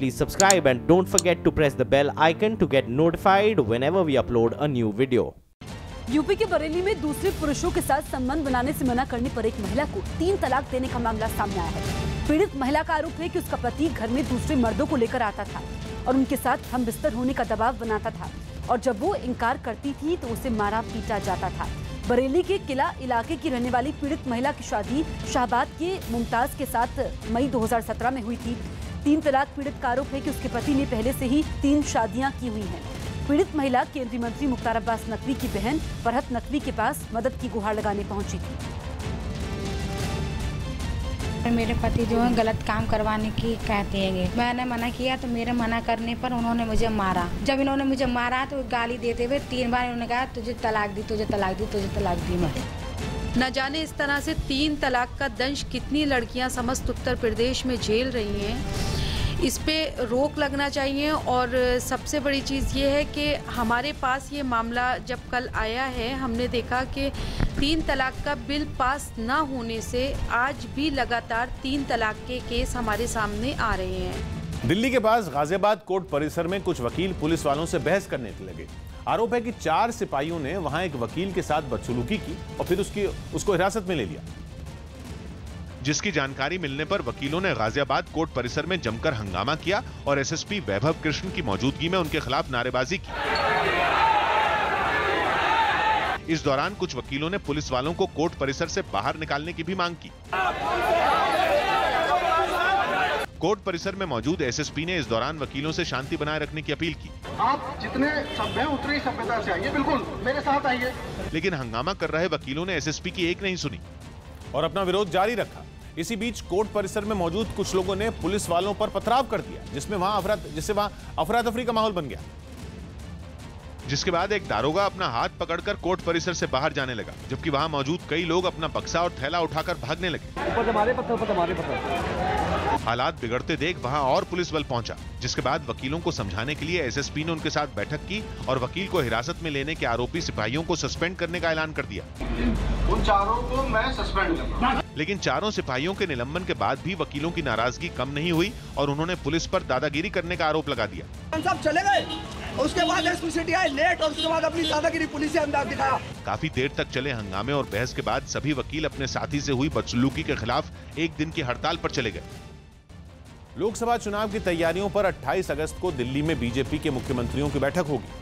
please subscribe and don't forget to press the bell icon to get notified whenever we upload a new video. UP के बरेली में दूसरे पुरुषों के साथ संबंध बनाने से मना करने पर एक महिला को 3 तलाक देने का मामला सामने आया है। पीड़ित महिला का आरोप है कि उसका पति घर में दूसरे मर्दों को लेकर आता था और उनके साथ हम बिस्तर होने का दबाव बनाता था और जब वो इनकार करती थी तो उसे मारा पीटा जाता था। बरेली के किला इलाके की रहने वाली पीड़ित महिला की शादी शाहबाद के मुमताज के साथ मई 2017 में हुई थी। 3 तलाक पीड़ित का आरोप है कि उसके पति ने पहले से ही 3 शादियां की हुई हैं। पीड़ित महिला केंद्रीय मंत्री मुख्तार अब्बास नकवी की बहन फरहत नकवी के पास मदद की गुहार लगाने पहुंची थी। मेरे पति जो है गलत काम करवाने की कहते हैं। मैंने मना किया तो मेरे मना करने पर उन्होंने मुझे मारा। जब इन्होंने मुझे मारा तो गाली देते हुए 3 बार इन्होंने कहा तुझे तलाक दी, तुझे तलाक दी, तुझे तलाक दी। मैं न जाने इस तरह से 3 तलाक का दंश कितनी लड़कियां समस्त उत्तर प्रदेश में झेल रही हैं। इस पे रोक लगना चाहिए और सबसे बड़ी चीज़ ये है कि हमारे पास ये मामला जब कल आया है हमने देखा कि 3 तलाक का बिल पास ना होने से आज भी लगातार 3 तलाक के केस हमारे सामने आ रहे हैं। दिल्ली के पास गाजियाबाद कोर्ट परिसर में कुछ वकील पुलिस वालों से बहस करने लगे। आरोप है कि 4 सिपाहियों ने वहां एक वकील के साथ बदसलूकी की और फिर उसको हिरासत में ले लिया, जिसकी जानकारी मिलने पर वकीलों ने गाजियाबाद कोर्ट परिसर में जमकर हंगामा किया और एसएसपी वैभव कृष्ण की मौजूदगी में उनके खिलाफ नारेबाजी की। इस दौरान कुछ वकीलों ने पुलिस वालों को कोर्ट परिसर से बाहर निकालने की भी मांग की। कोर्ट परिसर में मौजूद एसएसपी ने इस दौरान वकीलों से शांति बनाए रखने की अपील की। आप जितने सभ्य हैं उतनी सभ्यता से आइए, बिल्कुल मेरे साथ आइए। लेकिन हंगामा कर रहे वकीलों ने एसएसपी की एक नहीं सुनी और अपना विरोध जारी रखा। इसी बीच कोर्ट परिसर में मौजूद कुछ लोगों ने पुलिस वालों पर पथराव कर दिया, जिससे वहां अफरा तफरी का माहौल बन गया। जिसके बाद एक दारोगा अपना हाथ पकड़कर कोर्ट परिसर से बाहर जाने लगा, जबकि वहां मौजूद कई लोग अपना बक्सा और थैला उठाकर भागने लगे। हालात बिगड़ते देख वहां और पुलिस बल पहुंचा, जिसके बाद वकीलों को समझाने के लिए एसएसपी ने उनके साथ बैठक की और वकील को हिरासत में लेने के आरोपी सिपाहियों को सस्पेंड करने का ऐलान कर दिया। उन चारों को मैं सस्पेंड करूंगा। लेकिन चारों सिपाहियों के निलंबन के बाद भी वकीलों की नाराजगी कम नहीं हुई और उन्होंने पुलिस पर दादागिरी करने का आरोप लगा दिया। सब चले गए, उसके बाद एसपी सिटी आए लेट और उसके बाद अपनी दादागिरी पुलिस से अंदाज दिखाया। काफी देर तक चले हंगामे और बहस के बाद सभी वकील अपने साथी से हुई बदसलूकी के खिलाफ 1 दिन की हड़ताल पर चले गए। लोकसभा चुनाव की तैयारियों पर 28 अगस्त को दिल्ली में बीजेपी के मुख्यमंत्रियों की बैठक होगी।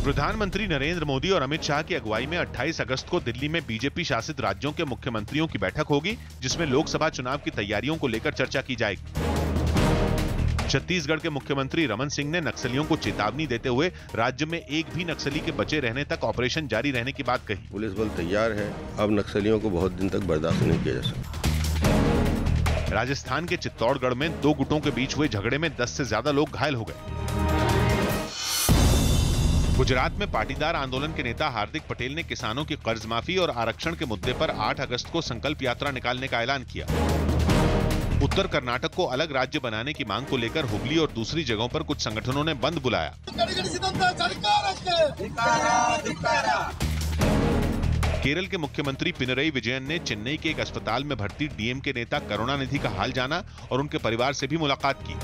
प्रधानमंत्री नरेंद्र मोदी और अमित शाह की अगुवाई में 28 अगस्त को दिल्ली में बीजेपी शासित राज्यों के मुख्यमंत्रियों की बैठक होगी, जिसमें लोकसभा चुनाव की तैयारियों को लेकर चर्चा की जाएगी। छत्तीसगढ़ के मुख्यमंत्री रमन सिंह ने नक्सलियों को चेतावनी देते हुए राज्य में एक भी नक्सली के बचे रहने तक ऑपरेशन जारी रहने की बात कही। पुलिस बल तैयार है, अब नक्सलियों को बहुत दिन तक बर्दाश्त नहीं किया जा सकता। राजस्थान के चित्तौड़गढ़ में 2 गुटों के बीच हुए झगड़े में 10 से ज्यादा लोग घायल हो गए। गुजरात में पाटीदार आंदोलन के नेता हार्दिक पटेल ने किसानों की कर्ज माफी और आरक्षण के मुद्दे पर 8 अगस्त को संकल्प यात्रा निकालने का ऐलान किया। उत्तर कर्नाटक को अलग राज्य बनाने की मांग को लेकर हुबली और दूसरी जगहों पर कुछ संगठनों ने बंद बुलाया। केरल के मुख्यमंत्री पिनरई विजयन ने चेन्नई के एक अस्पताल में भर्ती डीएमके नेता करुणानिधि का हाल जाना और उनके परिवार से भी मुलाकात की।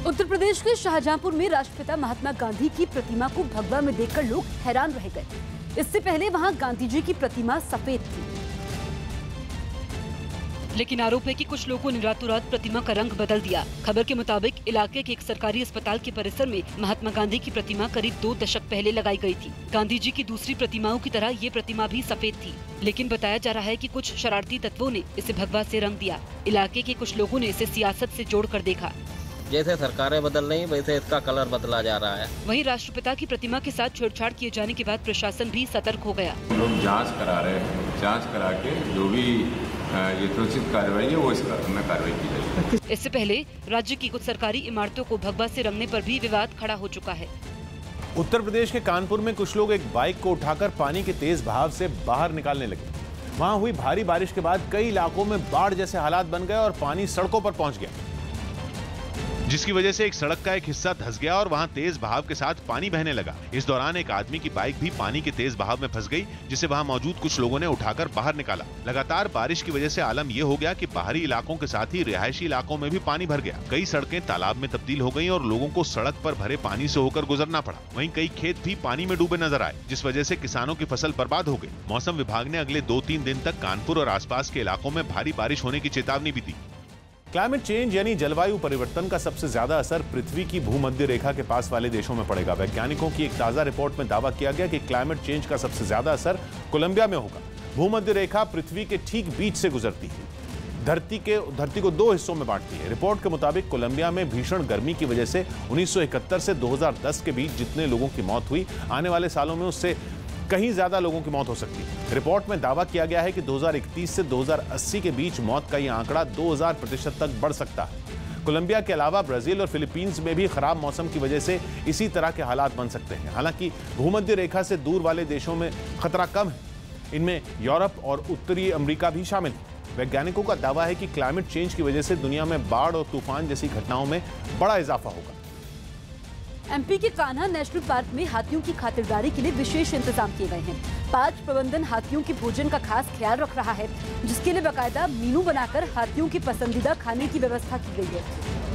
उत्तर प्रदेश के शाहजहांपुर में राष्ट्रपिता महात्मा गांधी की प्रतिमा को भगवा में देखकर लोग हैरान रह गए। इससे पहले वहां गांधी जी की प्रतिमा सफेद थी, लेकिन आरोप है कि कुछ लोगों ने रातों रात प्रतिमा का रंग बदल दिया। खबर के मुताबिक इलाके के एक सरकारी अस्पताल के परिसर में महात्मा गांधी की प्रतिमा करीब 2 दशक पहले लगाई गई थी। गांधी जी की दूसरी प्रतिमाओं की तरह ये प्रतिमा भी सफेद थी, लेकिन बताया जा रहा है कि कुछ शरारती तत्वों ने इसे भगवा से रंग दिया। इलाके के कुछ लोगों ने इसे सियासत से जोड़कर देखा। जैसे सरकारें बदल रही वैसे इसका कलर बदला जा रहा है। वहीं राष्ट्रपिता की प्रतिमा के साथ छेड़छाड़ किए जाने के बाद प्रशासन भी सतर्क हो गया। लोग जांच करा रहे हैं, जांच करा के जो भी यथोचित कार्रवाई है वो इस में कार्रवाई की जाएगी। इससे पहले राज्य की कुछ सरकारी इमारतों को भगवा से रंगने पर भी विवाद खड़ा हो चुका है। उत्तर प्रदेश के कानपुर में कुछ लोग एक बाइक को उठाकर पानी के तेज बहाव से बाहर निकालने लगे। वहां हुई भारी बारिश के बाद कई इलाकों में बाढ़ जैसे हालात बन गए और पानी सड़कों पर पहुंच गया, जिसकी वजह से एक सड़क का एक हिस्सा धंस गया और वहां तेज बहाव के साथ पानी बहने लगा। इस दौरान एक आदमी की बाइक भी पानी के तेज बहाव में फंस गई, जिसे वहां मौजूद कुछ लोगों ने उठाकर बाहर निकाला। लगातार बारिश की वजह से आलम यह हो गया कि बाहरी इलाकों के साथ ही रिहायशी इलाकों में भी पानी भर गया। कई सड़कें तालाब में तब्दील हो गई और लोगों को सड़क पर भरे पानी से होकर गुजरना पड़ा। वहीं कई खेत भी पानी में डूबे नजर आए, जिस वजह से किसानों की फसल बर्बाद हो गई। मौसम विभाग ने अगले 2-3 दिन तक कानपुर और आसपास के इलाकों में भारी बारिश होने की चेतावनी भी दी। क्लाइमेट चेंज यानी जलवायु परिवर्तन का सबसे ज्यादा असर पृथ्वी की भूमध्य रेखा के पास वाले देशों में पड़ेगा। वैज्ञानिकों की एक ताजा रिपोर्ट में दावा किया गया कि क्लाइमेट चेंज का सबसे ज्यादा असर कोलंबिया में होगा। भूमध्य रेखा पृथ्वी के ठीक बीच से गुजरती है, धरती को 2 हिस्सों में बांटती है। रिपोर्ट के मुताबिक कोलंबिया में भीषण गर्मी की वजह से 1971 से 2010 के बीच जितने लोगों की मौत हुई, आने वाले सालों में उससे कहीं ज्यादा लोगों की मौत हो सकती है। रिपोर्ट में दावा किया गया है कि 2031 से 2080 के बीच मौत का यह आंकड़ा 2000% तक बढ़ सकता है। कोलंबिया के अलावा ब्राजील और फिलीपींस में भी खराब मौसम की वजह से इसी तरह के हालात बन सकते हैं। हालांकि भूमध्य रेखा से दूर वाले देशों में खतरा कम है, इनमें यूरोप और उत्तरी अमेरिका भी शामिल है। वैज्ञानिकों का दावा है कि क्लाइमेट चेंज की वजह से दुनिया में बाढ़ और तूफान जैसी घटनाओं में बड़ा इजाफा होगा। एमपी के कान्हा नेशनल पार्क में हाथियों की खातिरदारी के लिए विशेष इंतजाम किए गए हैं। पार्क प्रबंधन हाथियों के भोजन का खास ख्याल रख रहा है, जिसके लिए बाकायदा मेनू बनाकर हाथियों की पसंदीदा खाने की व्यवस्था की गई है।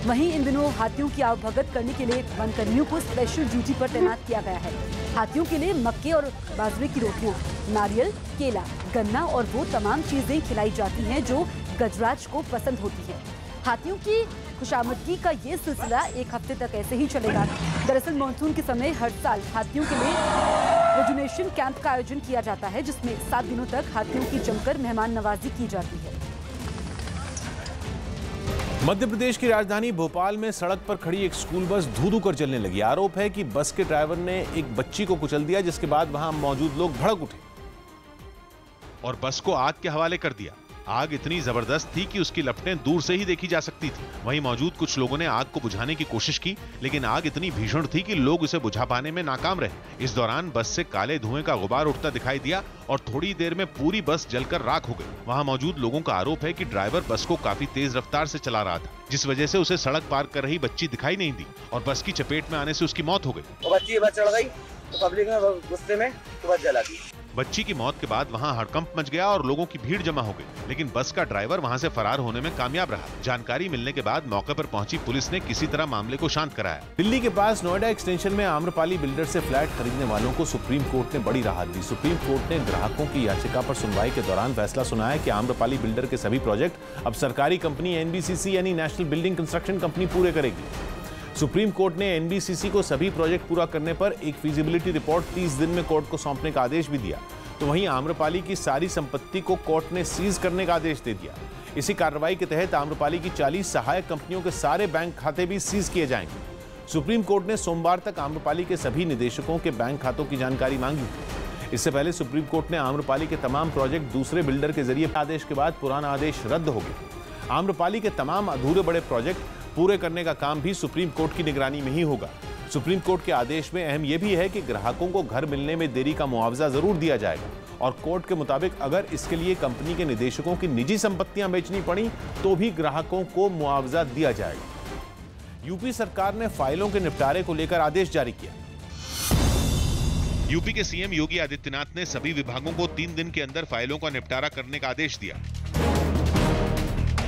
वहीं इन दिनों हाथियों की आवभगत करने के लिए वन कर्मियों को स्पेशल ड्यूटी पर तैनात किया गया है। हाथियों के लिए मक्के और बाजरे की रोटियां, नारियल, केला, गन्ना और वो तमाम चीजें खिलाई जाती हैं जो गजराज को पसंद होती है। हाथियों की खुशामदगी का ये सिलसिला 1 हफ्ते तक ऐसे ही चलेगा। दरअसल मानसून के समय हर साल हाथियों के लिए रेजुनेशन कैंप का आयोजन किया जाता है, जिसमें 7 दिनों तक हाथियों की जमकर मेहमान नवाजी की जाती है। मध्य प्रदेश की राजधानी भोपाल में सड़क पर खड़ी एक स्कूल बस धू-धू कर जलने लगी। आरोप है कि बस के ड्राइवर ने एक बच्ची को कुचल दिया, जिसके बाद वहां मौजूद लोग भड़क उठे और बस को आग के हवाले कर दिया। आग इतनी जबरदस्त थी कि उसकी लपटें दूर से ही देखी जा सकती थी। वहीं मौजूद कुछ लोगों ने आग को बुझाने की कोशिश की, लेकिन आग इतनी भीषण थी कि लोग उसे बुझा पाने में नाकाम रहे। इस दौरान बस से काले धुएं का गुबार उठता दिखाई दिया और थोड़ी देर में पूरी बस जलकर राख हो गई। वहां मौजूद लोगों का आरोप है कि ड्राइवर बस को काफी तेज रफ्तार से चला रहा था, जिस वजह से उसे सड़क पार कर रही बच्ची दिखाई नहीं दी और बस की चपेट में आने से उसकी मौत हो गई। बच्ची बस चढ़ गई तो पब्लिक ने गुस्से में बस जला दी। बच्ची की मौत के बाद वहां हड़कंप मच गया और लोगों की भीड़ जमा हो गई, लेकिन बस का ड्राइवर वहां से फरार होने में कामयाब रहा। जानकारी मिलने के बाद मौके पर पहुंची पुलिस ने किसी तरह मामले को शांत कराया। दिल्ली के पास नोएडा एक्सटेंशन में आम्रपाली बिल्डर से फ्लैट खरीदने वालों को सुप्रीम कोर्ट ने बड़ी राहत दी। सुप्रीम कोर्ट ने ग्राहकों की याचिका पर सुनवाई के दौरान फैसला सुनाया कि आम्रपाली बिल्डर के सभी प्रोजेक्ट अब सरकारी कंपनी एनबीसीसी यानी नेशनल बिल्डिंग कंस्ट्रक्शन कंपनी पूरे करेगी। सुप्रीम कोर्ट ने एनबीसीसी को सभी प्रोजेक्ट पूरा करने पर एक फिजिबिलिटी रिपोर्ट 30 दिन में कोर्ट को सौंपने का आदेश भी दिया। तो वहीं आम्रपाली की सारी संपत्ति को कोर्ट ने सीज करने का आदेश दे दिया। इसी कार्रवाई के तहत आम्रपाली की 40 सहायक कंपनियों के सारे बैंक खाते भी सीज किए जाएंगे। सुप्रीम कोर्ट ने सोमवार तक आम्रपाली के सभी निदेशकों के बैंक खातों की जानकारी मांगी। इससे पहले सुप्रीम कोर्ट ने आम्रपाली के तमाम प्रोजेक्ट दूसरे बिल्डर के जरिए आदेश के बाद पुराना आदेश रद्द हो गया। आम्रपाली के तमाम अधूरे बड़े प्रोजेक्ट पूरे करने का काम भी सुप्रीम कोर्ट की निगरानी में ही होगा। सुप्रीम कोर्ट के आदेश में अहम यह भी है कि ग्राहकों को घर मिलने में देरी का मुआवजा जरूर दिया जाएगा और कोर्ट के मुताबिक अगर इसके लिए कंपनी के निदेशकों की निजी संपत्तियां बेचनी पड़ी तो भी ग्राहकों को मुआवजा दिया जाएगा। यूपी सरकार ने फाइलों के निपटारे को लेकर आदेश जारी किया। यूपी के सीएम योगी आदित्यनाथ ने सभी विभागों को 3 दिन के अंदर फाइलों का निपटारा करने का आदेश दिया।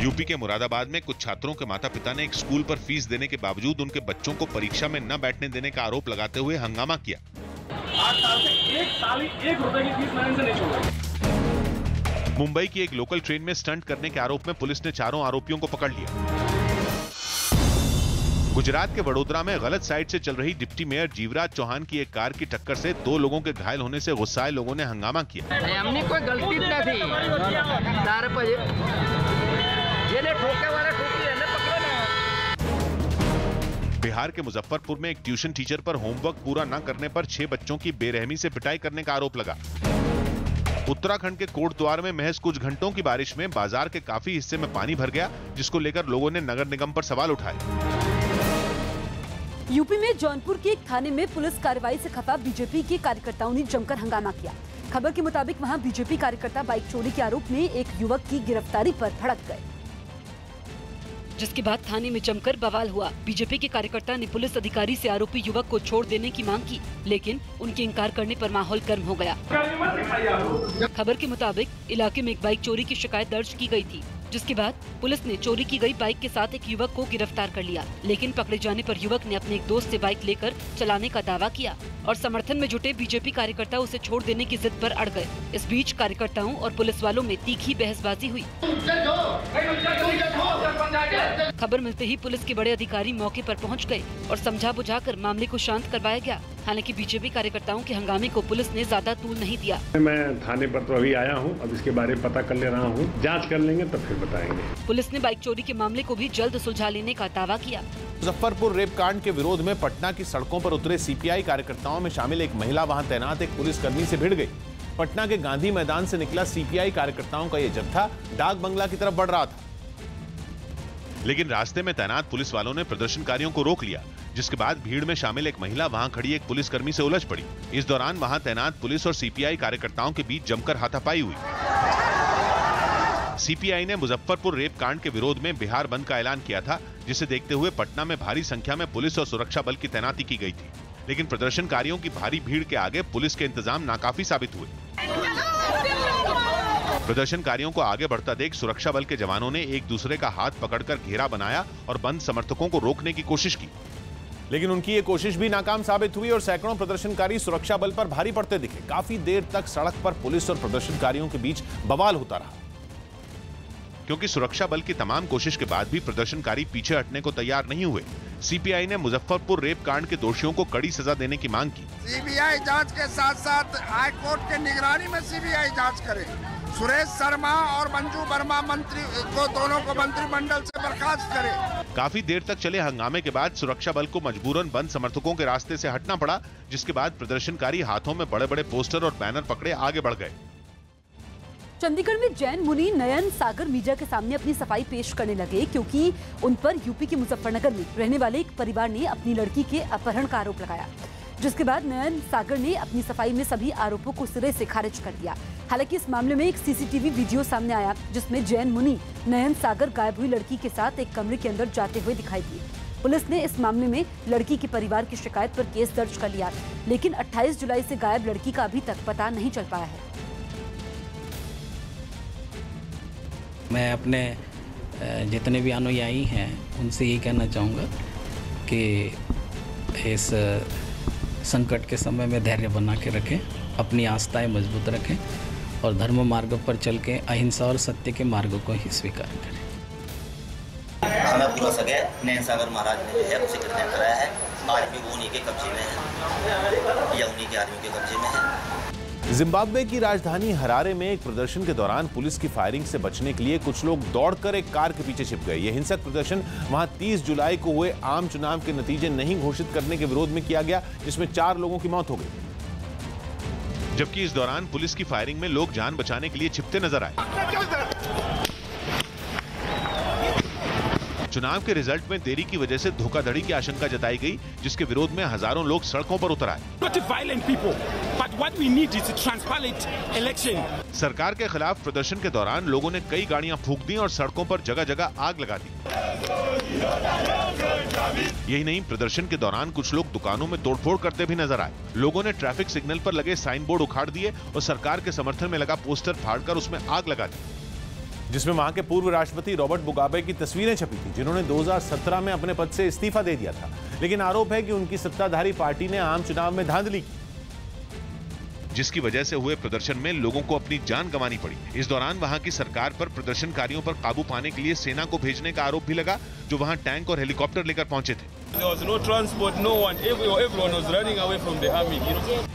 यूपी के मुरादाबाद में कुछ छात्रों के माता पिता ने एक स्कूल पर फीस देने के बावजूद उनके बच्चों को परीक्षा में न बैठने देने का आरोप लगाते हुए हंगामा किया। 8 साल से 1 साल 1 रुपए की फीस मैंने नहीं छोड़ी। मुंबई की एक लोकल ट्रेन में स्टंट करने के आरोप में पुलिस ने 4 आरोपियों को पकड़ लिया। गुजरात के वडोदरा में गलत साइड से चल रही डिप्टी मेयर जीवराज चौहान की एक कार की टक्कर से 2 लोगों के घायल होने से गुस्साए लोगों ने हंगामा किया। हमने कोई गलती बिहार के मुजफ्फरपुर में एक ट्यूशन टीचर पर होमवर्क पूरा न करने पर 6 बच्चों की बेरहमी से पिटाई करने का आरोप लगा। उत्तराखंड के कोटद्वार में महज कुछ घंटों की बारिश में बाजार के काफी हिस्से में पानी भर गया, जिसको लेकर लोगों ने नगर निगम पर सवाल उठाए। यूपी में जौनपुर के एक थाने में पुलिस कार्रवाई से खफा बीजेपी के कार्यकर्ताओं ने जमकर हंगामा किया। खबर के मुताबिक वहां बीजेपी कार्यकर्ता बाइक चोरी के आरोप में एक युवक की गिरफ्तारी पर भड़क गए। जिसके बाद थाने में जमकर बवाल हुआ। बीजेपी के कार्यकर्ता ने पुलिस अधिकारी से आरोपी युवक को छोड़ देने की मांग की, लेकिन उनके इनकार करने पर माहौल गर्म हो गया। खबर के मुताबिक इलाके में एक बाइक चोरी की शिकायत दर्ज की गई थी, जिसके बाद पुलिस ने चोरी की गई बाइक के साथ एक युवक को गिरफ्तार कर लिया। लेकिन पकड़े जाने पर युवक ने अपने एक दोस्त से बाइक लेकर चलाने का दावा किया और समर्थन में जुटे बीजेपी कार्यकर्ता उसे छोड़ देने की जिद पर अड़ गए। इस बीच कार्यकर्ताओं और पुलिस वालों में तीखी बहसबाजी हुई। खबर मिलते ही पुलिस के बड़े अधिकारी मौके पर पहुंच गए और समझा बुझाकर मामले को शांत करवाया गया। हालांकि बीजेपी कार्यकर्ताओं के हंगामे को पुलिस ने ज्यादा तूल नहीं दिया। मैं थाने पर तो अभी आया हूं, अब इसके बारे में पता कर ले रहा हूं, जांच कर लेंगे तो फिर बताएंगे। पुलिस ने बाइक चोरी के मामले को भी जल्द सुलझा लेने का दावा किया। मुजफ्फरपुर रेप कांड के विरोध में पटना की सड़कों पर उतरे सीपीआई कार्यकर्ताओं में शामिल एक महिला वहां तैनात एक पुलिसकर्मी से भिड़ गई। पटना के गांधी मैदान से निकला सीपीआई कार्यकर्ताओं का यह जत्था डाक बंगला की तरफ बढ़ रहा था, लेकिन रास्ते में तैनात पुलिस वालों ने प्रदर्शनकारियों को रोक लिया, जिसके बाद भीड़ में शामिल एक महिला वहां खड़ी एक पुलिसकर्मी से उलझ पड़ी। इस दौरान वहां तैनात पुलिस और सीपीआई कार्यकर्ताओं के बीच जमकर हाथापाई हुई। सीपीआई ने मुजफ्फरपुर रेप कांड के विरोध में बिहार बंद का ऐलान किया था, जिसे देखते हुए पटना में भारी संख्या में पुलिस और सुरक्षा बल की तैनाती की गई थी। लेकिन प्रदर्शनकारियों की भारी भीड़ के आगे पुलिस के इंतजाम नाकाफी साबित हुए। प्रदर्शनकारियों को आगे बढ़ता देख सुरक्षा बल के जवानों ने एक दूसरे का हाथ पकड़कर घेरा बनाया और बंद समर्थकों को रोकने की कोशिश की, लेकिन उनकी ये कोशिश भी नाकाम साबित हुई और सैकड़ों प्रदर्शनकारी सुरक्षा बल पर भारी पड़ते दिखे। काफी देर तक सड़क पर पुलिस और प्रदर्शनकारियों के बीच बवाल होता रहा, क्योंकि सुरक्षा बल की तमाम कोशिश के बाद भी प्रदर्शनकारी पीछे हटने को तैयार नहीं हुए। सीपीआई ने मुजफ्फरपुर रेप कांड के दोषियों को कड़ी सजा देने की मांग की। सीबीआई जांच के साथ साथ हाई कोर्ट के निगरानी में सीबीआई जांच करे। सुरेश शर्मा और मंजू वर्मा मंत्री को दोनों को मंत्रिमंडल से बर्खास्त करे। काफी देर तक चले हंगामे के बाद सुरक्षा बल को मजबूरन बंद समर्थकों के रास्ते से हटना पड़ा, जिसके बाद प्रदर्शनकारी हाथों में बड़े बड़े पोस्टर और बैनर पकड़े आगे बढ़ गए। चंडीगढ़ में जैन मुनि नयन सागर मीडिया के सामने अपनी सफाई पेश करने लगे, क्योंकि उन पर यूपी के मुजफ्फरनगर में रहने वाले एक परिवार ने अपनी लड़की के अपहरण का आरोप लगाया, जिसके बाद नयन सागर ने अपनी सफाई में सभी आरोपों को सिरे से खारिज कर दिया। हालांकि इस मामले में एक सीसीटीवी वीडियो सामने आया, जिसमें जैन मुनि नयन सागर गायब हुई लड़की के साथ एक कमरे के अंदर जाते हुए दिखाई दिए। पुलिस ने इस मामले में लड़की के परिवार की शिकायत पर केस दर्ज कर लिया, लेकिन 28 जुलाई से गायब लड़की का अभी तक पता नहीं चल पाया है। मैं अपने जितने भी अनुयायी हैं उनसे ये कहना चाहूँगा कि इस संकट के समय में धैर्य बना के रखें, अपनी आस्थाएं मजबूत रखें और धर्म मार्ग पर चल के अहिंसा और सत्य के मार्गों को ही स्वीकार करें। हमें पूरा सगे नयन सागर महाराज ने जो है उसे किडनैप कराया है। आज भी वो उन्हीं के कब्जे में है या उन्हीं के आदमी के कब्जे में है। जिम्बाब्वे की राजधानी हरारे में एक प्रदर्शन के दौरान पुलिस की फायरिंग से बचने के लिए कुछ लोग दौड़कर एक कार के पीछे छिप गए। यह हिंसक प्रदर्शन वहां 30 जुलाई को हुए आम चुनाव के नतीजे नहीं घोषित करने के विरोध में किया गया, जिसमें 4 लोगों की मौत हो गई। जबकि इस दौरान पुलिस की फायरिंग में लोग जान बचाने के लिए छिपते नजर आए। चुनाव के रिजल्ट में देरी की वजह से धोखाधड़ी की आशंका जताई गई, जिसके विरोध में हजारों लोग सड़कों पर उतर आए। सरकार के खिलाफ प्रदर्शन के दौरान लोगों ने कई गाड़ियां फूंक दी और सड़कों पर जगह जगह आग लगा दी। यही नहीं, प्रदर्शन के दौरान कुछ लोग दुकानों में तोड़फोड़ करते भी नजर आए। लोगों ने ट्रैफिक सिग्नल पर लगे साइन बोर्ड उखाड़ दिए और सरकार के समर्थन में लगा पोस्टर फाड़कर उसमें आग लगा दी, जिसमें वहां के पूर्व राष्ट्रपति रॉबर्ट मुगाबे की तस्वीरें छपी थी, जिन्होंने 2017 में अपने पद से इस्तीफा दे दिया था। लेकिन आरोप है कि उनकी सत्ताधारी पार्टी ने आम चुनाव में धांधली की, जिसकी वजह से हुए प्रदर्शन में लोगों को अपनी जान गंवानी पड़ी। इस दौरान वहां की सरकार पर प्रदर्शनकारियों पर काबू पाने के लिए सेना को भेजने का आरोप भी लगा, जो वहां टैंक और हेलीकॉप्टर लेकर पहुंचे थे।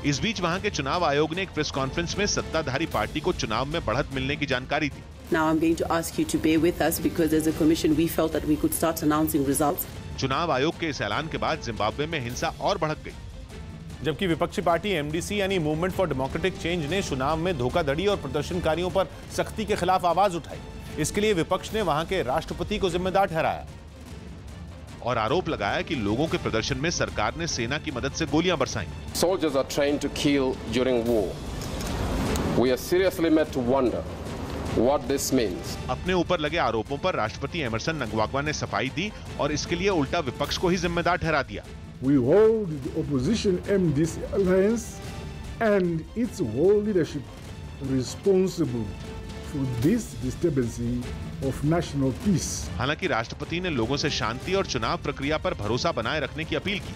इस बीच वहां के चुनाव आयोग ने एक प्रेस कॉन्फ्रेंस में सत्ताधारी पार्टी को चुनाव में बढ़त मिलने की जानकारी दी। Now I'm going to ask you to bear with us because as a commission we felt that we could start announcing results. चुनाव आयोग के इस ऐलान के बाद जिम्बाब्वे में हिंसा और भड़क गई, जबकि विपक्षी पार्टी एमडीसी यानी मूवमेंट फॉर डेमोक्रेटिक चेंज ने चुनाव में धोखाधड़ी और प्रदर्शनकारियों पर सख्ती के खिलाफ आवाज उठाई। इसके लिए विपक्ष ने वहां के राष्ट्रपति को जिम्मेदार ठहराया और आरोप लगाया कि लोगों के प्रदर्शन में सरकार ने सेना की मदद से गोलियां बरसाई। Soldiers are trained to kill during war. We are seriously made to wonder what this means. अपने ऊपर लगे आरोपों पर राष्ट्रपति एमरसन नंगवाग्वा ने सफाई दी और इसके लिए उल्टा विपक्ष को ही जिम्मेदार ठहरा दिया। We hold the opposition MDC alliance and its whole leadership responsible for this disturbance of national peace. हालांकि राष्ट्रपति ने लोगों से शांति और चुनाव प्रक्रिया पर भरोसा बनाए रखने की अपील की।